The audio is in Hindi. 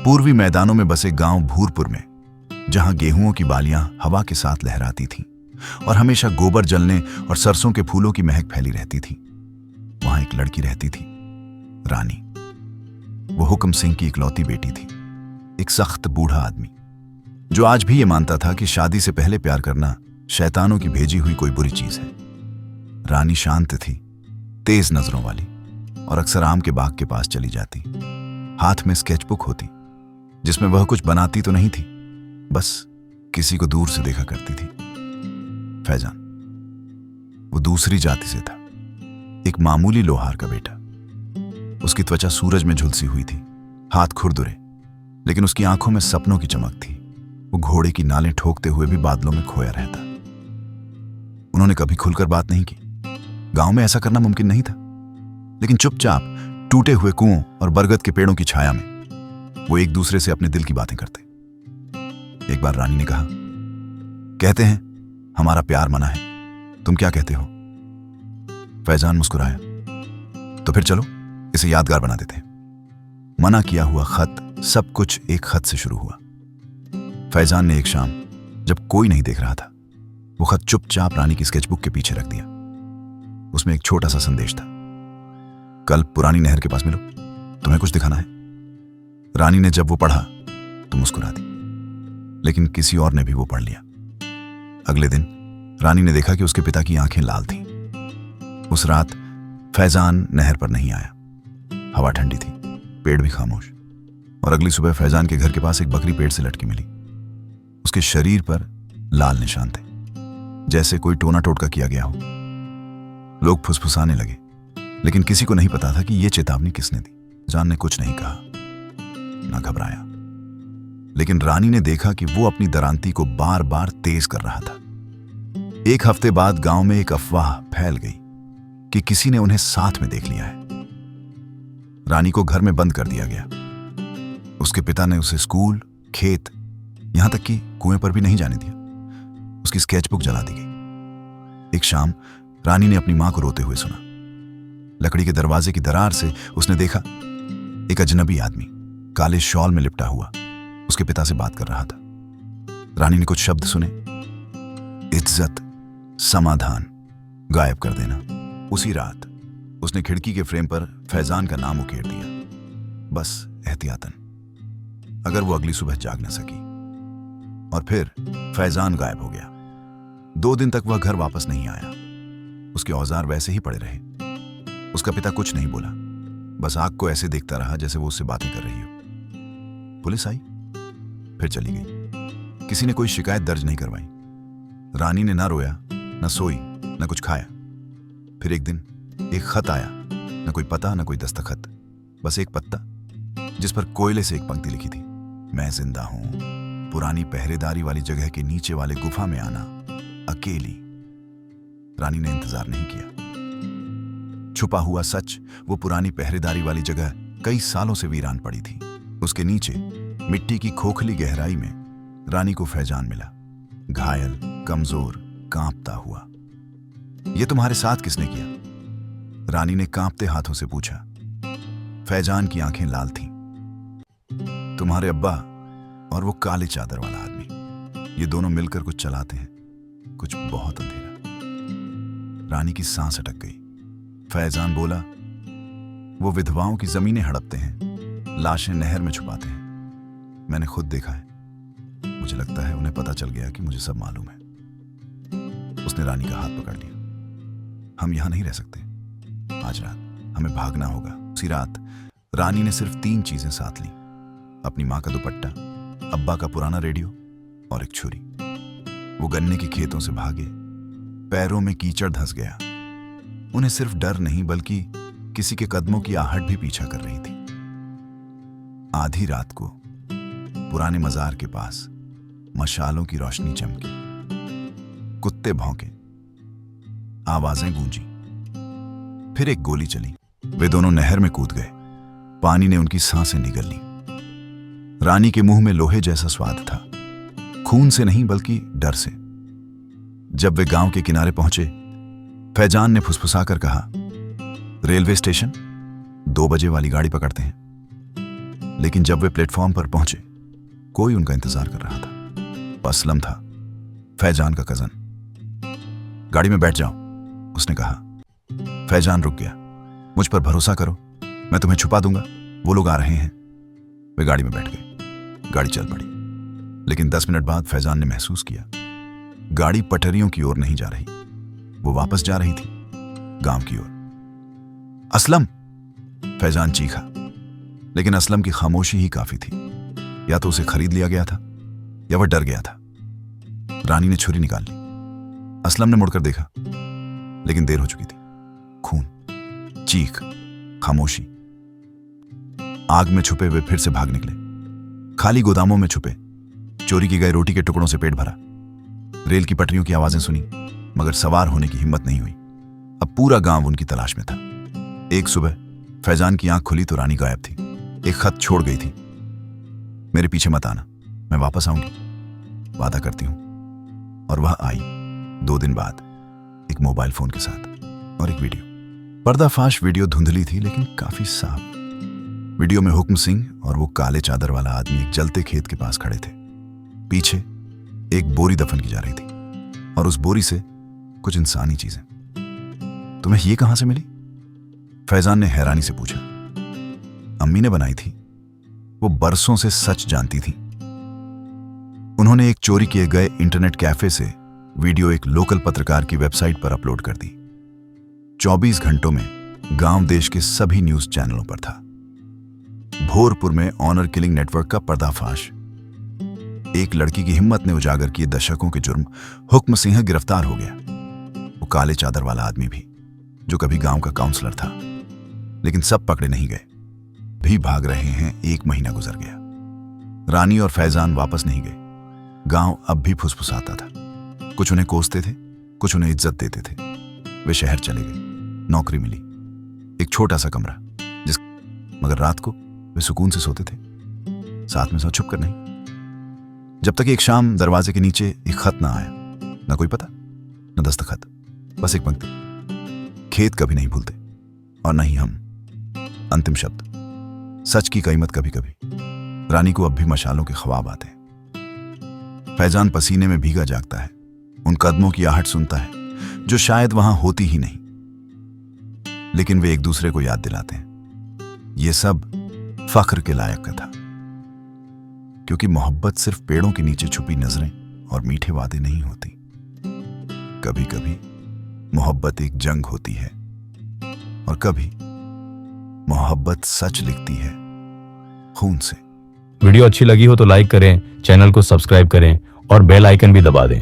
पूर्वी मैदानों में बसे गांव भूरपुर में, जहां गेहूंओं की बालियां हवा के साथ लहराती थीं और हमेशा गोबर जलने और सरसों के फूलों की महक फैली रहती थी, वहां एक लड़की रहती थी, रानी। वो हुक्म सिंह की इकलौती बेटी थी, एक सख्त बूढ़ा आदमी जो आज भी ये मानता था कि शादी से पहले प्यार करना शैतानों की भेजी हुई कोई बुरी चीज है। रानी शांत थी, तेज नजरों वाली, और अक्सर आम के बाग के पास चली जाती। हाथ में स्केचबुक होती जिसमें वह कुछ बनाती तो नहीं थी, बस किसी को दूर से देखा करती थी। फैजान, वो दूसरी जाति से था, एक मामूली लोहार का बेटा। उसकी त्वचा सूरज में झुलसी हुई थी, हाथ खुरदुरे, लेकिन उसकी आंखों में सपनों की चमक थी। वो घोड़े की नालें ठोकते हुए भी बादलों में खोया रहता। उन्होंने कभी खुलकर बात नहीं की, गांव में ऐसा करना मुमकिन नहीं था, लेकिन चुपचाप टूटे हुए कुओं और बरगद के पेड़ों की छाया में वो एक दूसरे से अपने दिल की बातें करते। एक बार रानी ने कहा, कहते हैं हमारा प्यार मना है, तुम क्या कहते हो? फैजान मुस्कुराया, तो फिर चलो इसे यादगार बना देते हैं। मना किया हुआ खत, सब कुछ एक खत से शुरू हुआ। फैजान ने एक शाम, जब कोई नहीं देख रहा था, वो खत चुपचाप रानी की स्केचबुक के पीछे रख दिया। उसमें एक छोटा सा संदेश था, कल पुरानी नहर के पास मिलो, तुम्हें कुछ दिखाना है। रानी ने जब वो पढ़ा तो मुस्कुरा दी, लेकिन किसी और ने भी वो पढ़ लिया। अगले दिन रानी ने देखा कि उसके पिता की आंखें लाल थीं। उस रात फैजान नहर पर नहीं आया। हवा ठंडी थी, पेड़ भी खामोश, और अगली सुबह फैजान के घर के पास एक बकरी पेड़ से लटकी मिली। उसके शरीर पर लाल निशान थे, जैसे कोई टोना टोटका किया गया हो। लोग फुसफुसाने लगे, लेकिन किसी को नहीं पता था कि यह चेतावनी किसने दी। जान ने कुछ नहीं कहा, ना घबराया, लेकिन रानी ने देखा कि वो अपनी दरांती को बार बार तेज कर रहा था। एक हफ्ते बाद गांव में एक अफवाह फैल गई कि किसी ने उन्हें साथ में देख लिया है। रानी को घर में बंद कर दिया गया। उसके पिता ने उसे स्कूल, खेत, यहां तक कि कुएं पर भी नहीं जाने दिया। उसकी स्केचबुक जला दी गई। एक शाम रानी ने अपनी मां को रोते हुए सुना। लकड़ी के दरवाजे की दरार से उसने देखा एक अजनबी आदमी काले शॉल में लिपटा हुआ उसके पिता से बात कर रहा था। रानी ने कुछ शब्द सुने, इज्जत, समाधान, गायब कर देना। उसी रात उसने खिड़की के फ्रेम पर फैजान का नाम उकेर दिया, बस एहतियातन, अगर वो अगली सुबह जाग न सकी। और फिर फैजान गायब हो गया। 2 दिन तक वह घर वापस नहीं आया। उसके औजार वैसे ही पड़े रहे। उसका पिता कुछ नहीं बोला, बस आग को ऐसे देखता रहा जैसे वो उससे बातें कर रही हो। पुलिस आई, फिर चली गई। किसी ने कोई शिकायत दर्ज नहीं करवाई। रानी ने ना रोया, ना सोई, ना कुछ खाया। फिर एक दिन एक खत आया, न कोई पता, न कोई दस्तखत, बस एक पत्ता जिस पर कोयले से एक पंक्ति लिखी थी, मैं जिंदा हूं, पुरानी पहरेदारी वाली जगह के नीचे वाले गुफा में आना, अकेली। रानी ने इंतजार नहीं किया। छुपा हुआ सच, वो पुरानी पहरेदारी वाली जगह कई सालों से वीरान पड़ी थी। उसके नीचे मिट्टी की खोखली गहराई में रानी को फैजान मिला, घायल, कमजोर, कांपता हुआ। ये तुम्हारे साथ किसने किया? रानी ने कांपते हाथों से पूछा। फैजान की आंखें लाल थीं। तुम्हारे अब्बा और वो काले चादर वाला आदमी, ये दोनों मिलकर कुछ चलाते हैं, कुछ बहुत अंधेरा। रानी की सांस अटक गई। फैजान बोला, वो विधवाओं की जमीनें हड़पते हैं, लाशें नहर में छुपाते हैं। मैंने खुद देखा है। मुझे लगता है उन्हें पता चल गया कि मुझे सब मालूम है। उसने रानी का हाथ पकड़ लिया। हम यहां नहीं रह सकते, आज रात हमें भागना होगा। उसी रात रानी ने सिर्फ 3 चीजें साथ ली, अपनी मां का दुपट्टा, अब्बा का पुराना रेडियो और एक छुरी। वो गन्ने के खेतों से भागे। पैरों में कीचड़ धंस गया। उन्हें सिर्फ डर नहीं बल्कि किसी के कदमों की आहट भी पीछा कर रही थी। आधी रात को पुराने मजार के पास मशालों की रोशनी चमकी, कुत्ते भौंके, आवाजें गूंजी, फिर एक गोली चली। वे दोनों नहर में कूद गए। पानी ने उनकी सांसें निगल ली। रानी के मुंह में लोहे जैसा स्वाद था, खून से नहीं बल्कि डर से। जब वे गांव के किनारे पहुंचे, फैजान ने फुसफुसाकर कहा, रेलवे स्टेशन, 2 बजे वाली गाड़ी पकड़ते हैं। लेकिन जब वे प्लेटफॉर्म पर पहुंचे कोई उनका इंतजार कर रहा था। वो असलम था, फैजान का कजन। गाड़ी में बैठ जाओ, उसने कहा। फैजान रुक गया। मुझ पर भरोसा करो, मैं तुम्हें छुपा दूंगा, वो लोग आ रहे हैं। वे गाड़ी में बैठ गए। गाड़ी चल पड़ी, लेकिन 10 मिनट बाद फैजान ने महसूस किया गाड़ी पटरियों की ओर नहीं जा रही, वो वापस जा रही थी, गांव की ओर। असलम, फैजान चीखा, लेकिन असलम की खामोशी ही काफी थी। या तो उसे खरीद लिया गया था या वह डर गया था। रानी ने छुरी निकाल ली। असलम ने मुड़कर देखा, लेकिन देर हो चुकी थी। खून, चीख, खामोशी। आग में छुपे वे फिर से भाग निकले। खाली गोदामों में छुपे, चोरी की गई रोटी के टुकड़ों से पेट भरा। रेल की पटरियों की आवाजें सुनी, मगर सवार होने की हिम्मत नहीं हुई। अब पूरा गांव उनकी तलाश में था। एक सुबह फैजान की आंख खुली तो रानी गायब थी। एक खत छोड़ गई थी, मेरे पीछे मत आना, मैं वापस आऊंगी, वादा करती हूं। और वह आई 2 दिन बाद, एक मोबाइल फोन के साथ और एक वीडियो। पर्दाफाश वीडियो धुंधली थी लेकिन काफी साफ। वीडियो में हुक्म सिंह और वो काले चादर वाला आदमी एक जलते खेत के पास खड़े थे। पीछे एक बोरी दफन की जा रही थी और उस बोरी से कुछ इंसानी चीजें। तुम्हें ये कहां से मिली? फैजान ने हैरानी से पूछा। अम्मी ने बनाई थी, वो बरसों से सच जानती थी। उन्होंने एक चोरी किए गए इंटरनेट कैफे से वीडियो एक लोकल पत्रकार की वेबसाइट पर अपलोड कर दी। 24 घंटों में गांव देश के सभी न्यूज चैनलों पर था। भोरपुर में ऑनर किलिंग नेटवर्क का पर्दाफाश। एक लड़की की हिम्मत ने उजागर किए दशकों के जुर्म। हुक्म सिंह गिरफ्तार हो गया, वो काले चादर वाला आदमी भी, जो कभी गांव का काउंसलर था। लेकिन सब पकड़े नहीं गए, भी भाग रहे हैं। 1 महीना गुजर गया। रानी और फैजान वापस नहीं गए। गांव अब भी फुसफुसाता था। कुछ उन्हें कोसते थे, कुछ उन्हें इज्जत देते थे। वे शहर चले गए, नौकरी मिली, एक छोटा सा कमरा, मगर रात को वे सुकून से सोते थे, साथ में सो छुप कर नहीं। जब तक एक शाम दरवाजे के नीचे एक खत ना आया। ना कोई पता, न दस्तखत, बस एक पंक्ति। खेत कभी नहीं भूलते और न ही हम। अंतिम शब्द, सच की कीमत कभी कभी। रानी को अब भी मशालों के ख्वाब आते हैं। फैजान पसीने में भीगा जागता है, उन कदमों की आहट सुनता है जो शायद वहां होती ही नहीं, लेकिन वे एक दूसरे को याद दिलाते हैं। ये सब फख्र के लायक का था, क्योंकि मोहब्बत सिर्फ पेड़ों के नीचे छुपी नजरें और मीठे वादे नहीं होती। कभी कभी मोहब्बत एक जंग होती है और कभी मोहब्बत सच लिखती है खून से। वीडियो अच्छी लगी हो तो लाइक करें, चैनल को सब्सक्राइब करें और बेल आइकन भी दबा दें।